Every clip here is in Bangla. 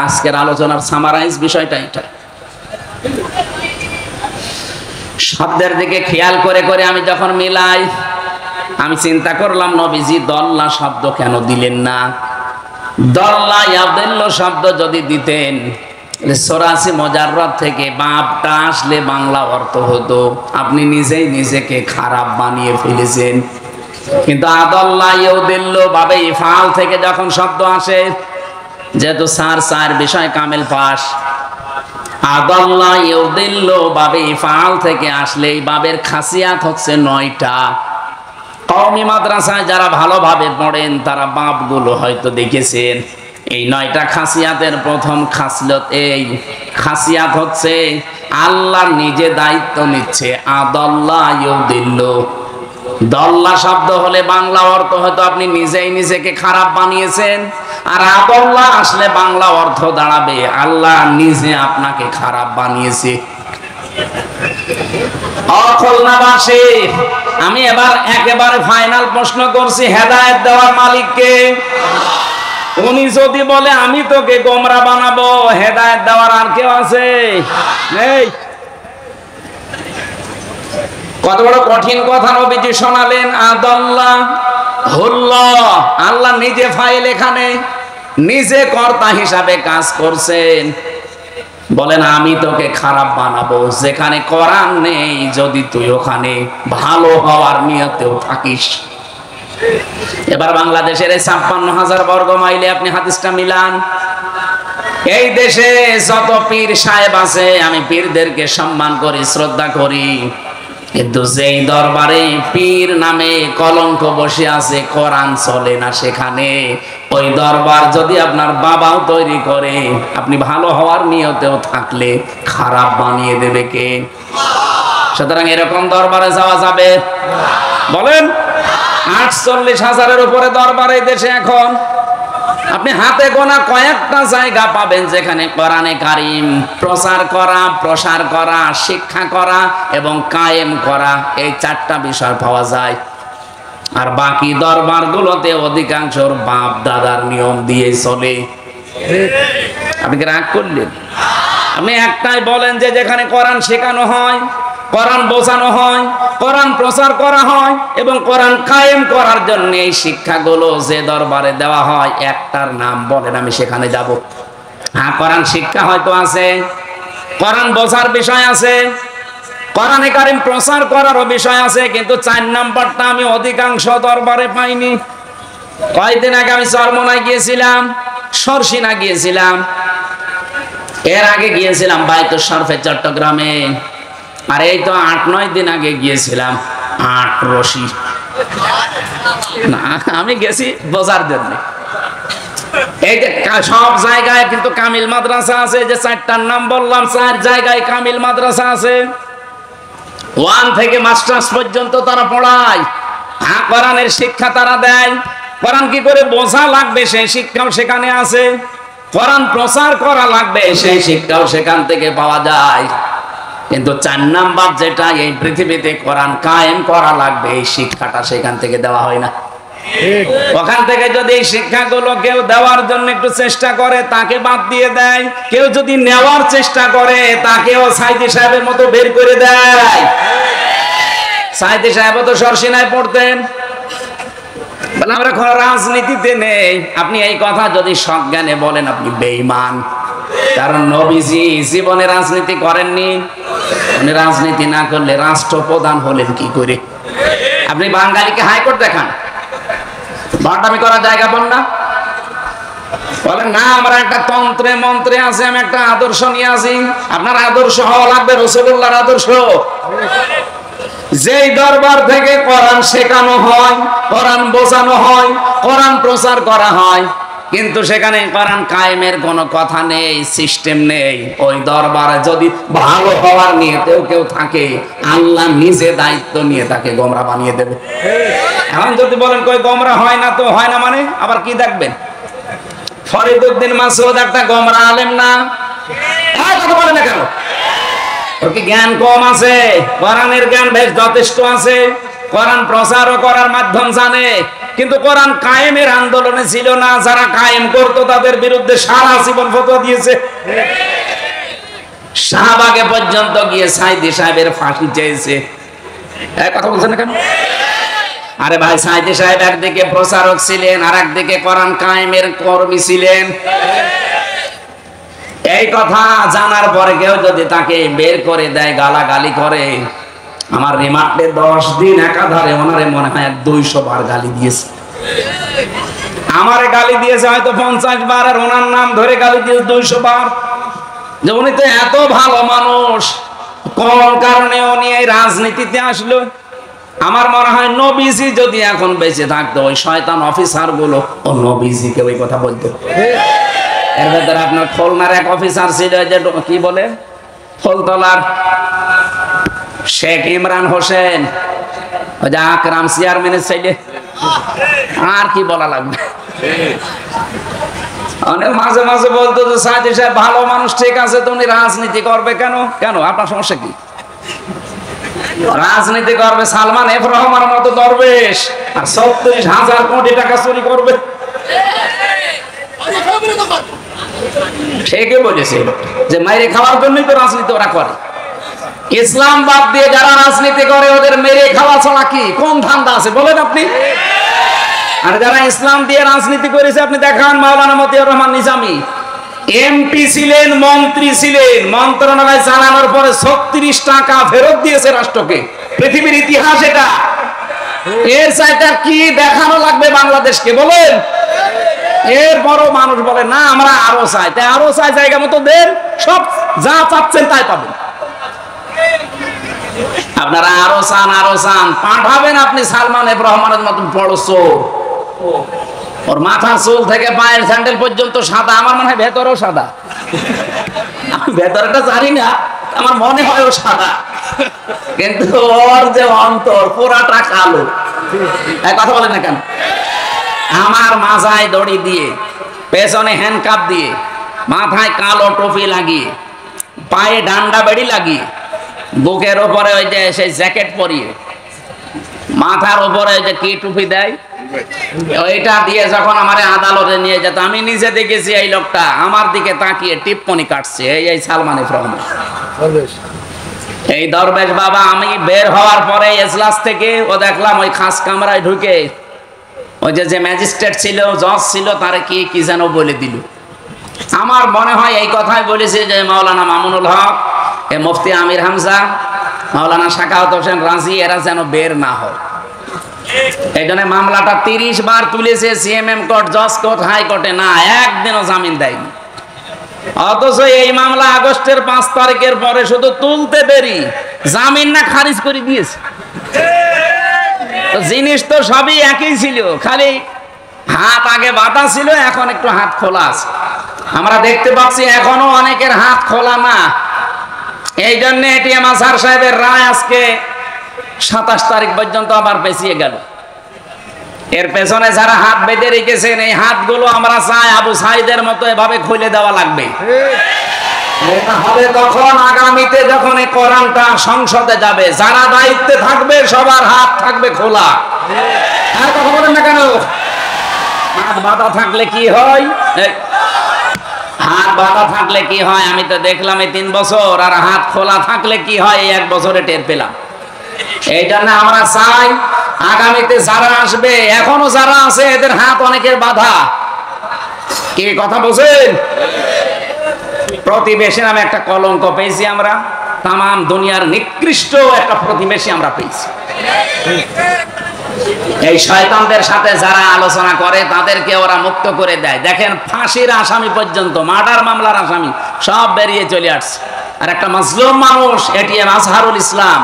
আজকের আলোচনার সামারাইজ বিষয়টা এটা। শব্দের দিকে খেয়াল করে করে আমি যখন মিলাই, আমি চিন্তা করলাম নবীজি দল্লা শব্দ কেন দিলেন না? দল্লা ইয়াদিল্লু শব্দ যদি দিতেন, সরাসি মুজাররাদ থেকে বাপটা আসলে বাংলা অর্থ হতো আপনি নিজেই নিজেকে খারাপ বানিয়ে ফেলেছেন। কিন্তু আদাল্লা ইয়াদিল্লু বাবে ইফআল থেকে যখন শব্দ আসে, যেহেতু চার বিষয় কামেল পাস, আদাল্লা ইয়াদিল্লু বাবে ইফআল থেকে আসলে এই বাবের খাসিয়াত হচ্ছে 9টা। কওমি মাদ্রাসায় যারা ভালোভাবে পড়েন তারা বাপগুলো হয়তো দেখেছেন। এই 9টা খাসিয়াতের প্রথম খাসিয়ত, এই খাসিয়াত হচ্ছে আল্লাহ নিজে দায়িত্ব নিচ্ছে। আদাল্লা ইয়াদিল্লু, দল্লা শব্দ হলে বাংলা অর্থ হয়তো আপনি নিজেই নিজেকে খারাপ বানিয়েছেন, আর আদাল্লা আসলে বাংলা অর্থ দাঁড়াবে আল্লাহ নিজে আপনাকে খারাপ বানিয়েছে। খুলনাবাসী, আমি এবার একেবারে ফাইনাল প্রশ্ন করছি, হেদায়েত দেওয়ার মালিককে? উনি যদি বলে আমি তোকে গোমরা বানাবো, হেদায়েত দেওয়ার আর কেউ আছে? নেই। কত বড় কঠিন কথা নবীজি শোনালেন। আদাল্লাহ হুল্লাহ, আল্লাহ নিজে ফাইল, এখানে নিজে কর্তা হিসাবে কাজ করছেন। বলেন আমি তোকে খারাপ বানাবো, যেখানে কোরআন নেই, যদি তুই ওখানে ভালো হওয়ার নিয়তেও থাকিস। এবার বাংলাদেশের এই 56,000 বর্গ মাইলে আপনি হাদিসটা মিলান। এই দেশে যত পীর সাহেব আছে, আমি পীরদেরকে সম্মান করি, শ্রদ্ধা করি, কিন্তু যেই দরবারে পীর নামে কলঙ্ক বসে আছে, কোরআন চলে না সেখানে, ওই দরবার যদি আপনার বাবাও তৈরি করে, আপনি ভালো হওয়ার নিয়তেও থাকলে খারাপ বানিয়ে দেবে কে? সুতরাং এরকম দরবারে যাওয়া যাবে? বলেন। 48,000-এর উপরে দরবার এই দেশে এখন। আপনি হাতে গোনা কয়েকটা জায়গা পাবেন যেখানে কোরআনে কারীম প্রচার করা, প্রসার করা, শিক্ষা করা এবং কায়েম করা, এই 4টা বিষয় পাওয়া যায়। আর বাকি দরবারগুলোতে অধিকাংশর বাপ দাদার নিয়ম দিয়ে চলে। আপনি কি রাগ করলেন? আপনি একটাই বলেন যে যেখানে কোরআন শেখানো হয়, কোরআন বোঝানো হয়, কোরআন প্রচার করা হয় এবং কোরআন কায়েম করার জন্য এই শিক্ষাগুলো যে দরবারে দেওয়া হয়, একটার নাম বলেন, আমি সেখানে যাব। হ্যাঁ, কোরআন শিক্ষা হয়তো আছে, কোরআন বোঝার বিষয় আছে, কোরআনে কারীম প্রচার করারও বিষয় আছে, কিন্তু 4 নাম্বারটা আমি অধিকাংশ দরবারে পাইনি। কয়েকদিন আগে আমি চরমনায় গিয়েছিলাম, সরসিনা গিয়েছিলাম, এর আগে গিয়েছিলাম বাইতুল শরফে চট্টগ্রামে, আর এই তো 8-9 দিন আগে গিয়েছিলাম আটরশি। না, আমি গেছি বোঝার জন্য। এই যে সব জায়গায় কিন্তু কামিল মাদ্রাসা আছে, যে 4টার নাম বললাম, 4 জায়গায় কামিল মাদ্রাসা আছে। 1 থেকে মাস্টার্স পর্যন্ত তারা পড়ায়। হ্যাঁ, কোরআনের শিক্ষা তারা দেয়। কোরআন কি করে বোঝা লাগবে সেই শিক্ষাও সেখানে আছে। কোরআন প্রচার করা লাগবে সেই শিক্ষাও সেখান থেকে পাওয়া যায়। কিন্তু 4 নাম্বার যেটা, এই পৃথিবীতে কোরআন কায়েম করা লাগবে, এই শিক্ষাটা সেখান থেকে দেওয়া হয় না। ওখান থেকে যদি এই শিক্ষাগুলো কেউ দেওয়ার জন্য একটু চেষ্টা করে, তাকে বাদ দিয়ে দেয়। কেউ যদি নেওয়ার চেষ্টা করে, তাকেও সাইদি সাহেবের মতো বের করে দেয়। সাইদি সাহেব তো সরসিনায় পড়তেন। বলে আমরা কোনো রাজনীতিতে নেই। আপনি এই কথা যদি সজ্ঞানে বলেন, আপনি বেঈমান। কারণ নবীজি জীবনে রাজনীতি করেননি। উনি রাজনীতি না করলে রাষ্ট্রপ্রধান হলেন কি করে? আপনি বাঙালিকে হাইকোর্ট দেখান, বাটামি করার জায়গা পান না। বলেন না, আমরা একটা তন্ত্রে মন্ত্রে আছে, আমি একটা আদর্শ নিয়ে আসি। আপনার আদর্শ হওয়া লাগবে রাসূলুল্লাহর আদর্শ। যেই দরবার থেকে কোরআন শেখানো হয়, কোরআন বোঝানো হয়, কোরআন প্রচার করা হয়, কিন্তু সেখানে কোরআন কায়েমের কোনো কথা নেই, সিস্টেম নেই, ওই দরবারে যদি ভালো হওয়ার নিয়তেও কেউ থাকে, আল্লাহ নিজে দায়িত্ব নিয়ে তাকে গোমরা বানিয়ে দেবে। এখন যদি বলেন কই গোমরা হয় না, তো হয় না মানে আবার কি দেখবেন? ফরিদউদ্দিন মাসউদ একটা গোমরা আলেম না? কথা বলে না কেন? ওর কি জ্ঞান কম আছে? কোরআনের জ্ঞান বেশ যথেষ্ট আছে। কোরআন প্রচারও করার মাধ্যম জানে, কিন্তু কোরআন কায়েমের আন্দোলনে ছিল না। যারা কায়েম করতো তাদের বিরুদ্ধে সারা জীবন ফতোয়া দিয়েছে। শাহবাগে পর্যন্ত গিয়ে সাইদি সাহেবের ফাঁসি চেয়েছে। কথা বলছেন না কেন? আরে ভাই, সাইদি সাহেব একদিকে প্রচারক ছিলেন আর একদিকে কোরআন কায়েমের কর্মী ছিলেন। এই কথা জানার পরে কেউ যদি তাকে বের করে দেয়, গালাগালি করে, আমার রিমান্ডে 10 দিন একাধারে ওনারে মনে হয় 200 বার গালি দিয়েছে। আমারে গালি দিয়েছে হয়তো 50 বার, আর ওনার নাম ধরে গালি দিয়েছে 200 বার। যে উনি তো এত ভালো মানুষ, কোন কারণে উনি এই রাজনীতিতে আসলো? আমার মনে হয় নবীজি যদি এখন বেঁচে থাকতো, ওই শয়তান অফিসার গুলো ও নবীজিকে ওই কথা বলতো। এর ভেতরে আপনার খুলনার এক অফিসার ছিল, যে কি বলে ফুলতলার শেখ ইমরান হোসেন, ওই যে আকরাম চেয়ারম্যানের ছেলে। আর কি বলা লাগবে? অনেক মাঝে মাঝে বলতো যে সাইদি সাহেব ভালো মানুষ, ঠিক আছে, তো উনি রাজনীতি করবে কেন? কেন আপনার সমস্যা কি? রাজনীতি করবে সালমান এফ রহমানের মতো দরবেশ, আর ৩৬,০০০ কোটি টাকা চুরি করবে। ঠিকই বলেছে যে মেরে খাওয়ার জন্যই তো রাজনীতি ওরা করে। ইসলাম বাদ দিয়ে যারা রাজনীতি করে ওদের মেরে খাওয়া ছাড়া কি কোন ধান্দা আছে বলেন আপনি? আর যারা ইসলাম দিয়ে রাজনীতি করেছে আপনি দেখান। মাওলানা মতিয়ার রহমান নিজামী এমপি ছিলেন, মন্ত্রী ছিলেন, মন্ত্রণালয় চালানোর পরে ৩৬ টাকা ফেরত দিয়েছে রাষ্ট্রকে। পৃথিবীর ইতিহাস এটা। এর চাইতে কি দেখানো লাগবে বাংলাদেশকে বলেন? এর বড় মানুষ বলে না আমরা আরো চাই, তাই আরো চাই, জায়গা মতো দেন, সব যা চাচ্ছেন তাই পাবেন। আপনারা আরো চান, পাঠাবেন আপনি সালমান এফ রহমানের মতন বড় চোর। ওর মাথার চুল থেকে পায়ের স্যান্ডেল পর্যন্ত সাদা, আমার মনে হয় ভেতরেও সাদা। আমি ভেতরটা জানি না, আমার মনে হয় ও সাদা, কিন্তু ওর যে অন্তর পুরাটা কালো। কথা বলেন না কেন? আমার মাথায় দড়ি দিয়ে, পেছনে হ্যান্ডকাপ দিয়ে, মাথায় কালো টুপি লাগিয়ে, পায়ে ডান্ডা বেড়ি লাগিয়ে, বুকের ওপরে ওই যে সেই জ্যাকেট পরিয়ে, মাথার উপরে ওই যে কি টুপি দেয় ওইটা দিয়ে যখন আমার আদালতে নিয়ে যেত, আমি নিজে দেখেছি এই লোকটা আমার দিকে তাকিয়ে টিপ্পনি কাটছে। এই সালমান এফ রহমান, এই দরবেশ বাবা। আমি বের হওয়ার পরে এজলাস থেকে ও দেখলাম ওই খাস কামরায় ঢুকে ওই যে ম্যাজিস্ট্রেট ছিল, জজ ছিল, তারে কি যেন বলে দিল। আমার মনে হয় এই কথাই বলেছে যে মাওলানা মামুনুল হক, মুফতি আমির হামজা, মাওলানা শাকাওয়াত হোসেন রাজি, এরা যেন বের না হয়। এই জন্য মামলাটা 30 বার তুলেছে সিএমএম কোর্ট, জজ কোর্ট, হাইকোর্টে, না একদিনও জামিন দেয়নি। অথচ এই মামলা আগস্টের 5 তারিখের পরে শুধু তুলতে দেরি, জামিন না খারিজ করে দিয়েছে। জিনিস তো সবই একই ছিল, খালি হাত আগে বাঁধা ছিল, এখন একটু হাত খোলা আছে। আমরা দেখতে পাচ্ছি এখনো অনেকের হাত খোলা না। এই জন্য এটিএম আজহার সাহেবের রায় আজকে 27 তারিখ পর্যন্ত আবার পেছিয়ে গেল। এর পেছনে যারা হাত বেঁধে রেখেছেন, এই হাতগুলো আমরা চাই আবু সাইদের মতো এভাবে খুলে দেওয়া লাগবে। হবে তখন আগামীতে যখন এই কোরআনটা সংসদে যাবে, যারা দায়িত্বে থাকবে সবার হাত থাকবে খোলা। আর কথা বলেন না কেন? হাত বাঁধা থাকলে কি হয়? হাত বাঁধা থাকলে কি হয় আমি তো দেখলাম এই 3 বছর, আর হাত খোলা থাকলে কি হয় এই 1 বছরে টের পেলাম। এই জন্য আমরা চাই আগামীতে যারা আসবে, এখনো যারা আছে এদের হাত অনেকের বাঁধা। কি কথা বলছেন? প্রতিবেশী নামে একটা কলঙ্ক পেয়েছি আমরা, তাম দুনিয়ার নিকৃষ্ট একটা প্রতিবেশী আমরা পেয়েছি। এই শয়তানদের সাথে যারা আলোচনা করে তাদেরকে ওরা মুক্ত করে দেয়। দেখেন ফাঁসির আসামি পর্যন্ত, মার্ডার মামলার আসামি সব বেরিয়ে চলে আসছে। আর একটা মাজলুম মানুষ এটিএম আজহারুল ইসলাম,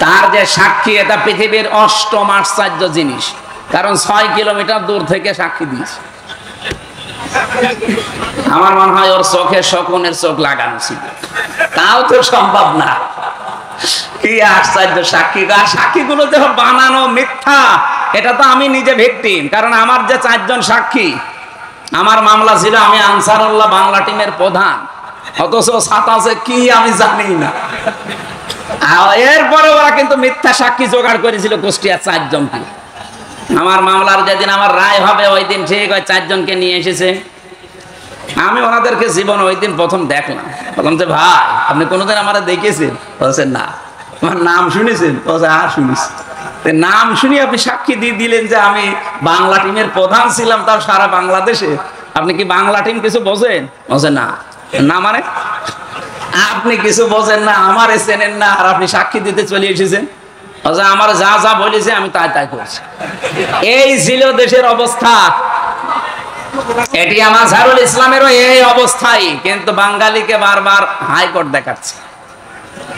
তার যে সাক্ষী, এটা পৃথিবীর অষ্টম আশ্চর্য জিনিস, কারণ 6 কিলোমিটার দূর থেকে সাক্ষী দিয়েছে। আমার মনে হয় ওর চোখে শকুনের চোখ লাগানো ছিল, তাও তো সম্ভব না। কি আশ্চর্য সাক্ষী! আর সাক্ষীগুলো যে বানানো মিথ্যা, এটা তো আমি নিজে ভিকটিম। কারণ আমার যে 4 জন সাক্ষী, আমার মামলা ছিল আমি আনসারুল্লাহ বাংলা টিমের প্রধান, অথচ সাতাশে কি আমি জানি না। এরপরে ওরা কিন্তু মিথ্যা সাক্ষী জোগাড় করেছিল কুষ্টিয়া 4 জনকে। আমার মামলার যেদিন আমার রায় হবে ওই দিন ঠিক ওই 4 জনকে নিয়ে এসেছে। আমি ওনাদেরকে জীবন ওই দিন প্রথম দেখলাম। বললাম যে ভাই আপনি কোনোদিন আমার দেখেছেন? বলছেন না। আমার নাম শুনেছেন? বলছে আর শুনেছি। নাম শুনি আপনি সাক্ষী দিয়ে দিলেন যে আমি বাংলা টিমের প্রধান ছিলাম, তাও সারা বাংলাদেশে। আপনি কি বাংলা টিম কিছু বোঝেন? বলছে না। না মানে আপনি কিছু বোঝেন না, আমার চেনেন না, আর আপনি সাক্ষী দিতে চলে এসেছেন? আমার যা যা বলেছে আমি তাই তাই করছি। এই ছিল দেশের অবস্থা। এটি আমার আজহারুল ইসলামেরও এই অবস্থাই, কিন্তু বাঙালিকে বারবার হাইকোর্ট দেখাচ্ছে।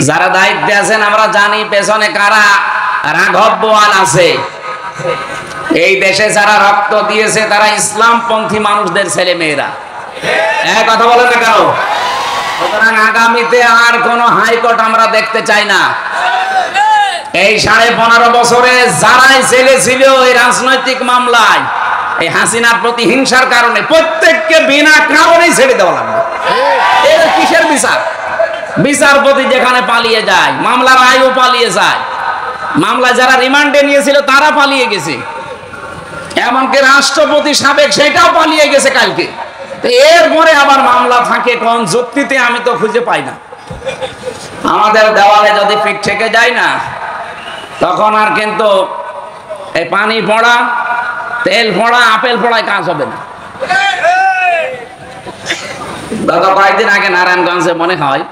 যারা দায়িত্বে আছেন আমরা জানি পেছনে কারা রাঘব বোয়াল আছে। এই দেশে যারা রক্ত দিয়েছে তারা ইসলামপন্থী মানুষদের ছেলে মেয়েরা। এক কথা বলেন না কেন? সুতরাং আগামীতে আর কোন হাইকোর্ট আমরা দেখতে চাই না। এই 15.5 বছরে যারাই ছেলে ছিল এই রাজনৈতিক মামলায় এই হাসিনার প্রতি হিংসার কারণে প্রত্যেককে বিনা কারণেই ছেড়ে দেওয়া লাগবে। এর কিসের বিচার? বিচারপতি যেখানে পালিয়ে যায়, মামলার আয়ও পালিয়ে যায়, মামলা যারা রিমান্ডে নিয়েছিল তারা পালিয়ে গেছে, এমনকি রাষ্ট্রপতি সাবেক সেটাও পালিয়ে গেছে কালকে। এরপরে আবার মামলা থাকে কোন যুক্তিতে আমি তো খুঁজে পাই না। আমাদের দেওয়ালে যদি পিঠ থেকে যায় না তখন আর কিন্তু এই পানি পড়া, তেল পড়া, আপেল পড়ায় কাজ হবে না। দাদা কয়েকদিন আগে নারায়ণগঞ্জে মনে হয়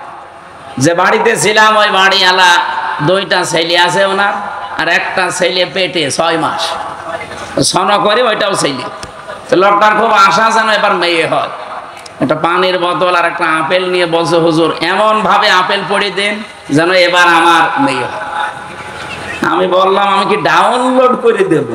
যে বাড়িতে ছিলাম, ওই বাড়িওয়ালা 2টা ছেলে আছে ওনার, আর একটা ছেলে পেটে 6 মাস সন করে, ওইটাও ছেলে। তো লোকটার খুব আশা যেন এবার মেয়ে হয়। একটা পানির বোতল আর একটা আপেল নিয়ে বলছে হুজুর এমন ভাবে আপেল পড়ে দেন যেন এবার আমার মেয়ে হয়। আমি বললাম আমি কি ডাউনলোড করে দেব?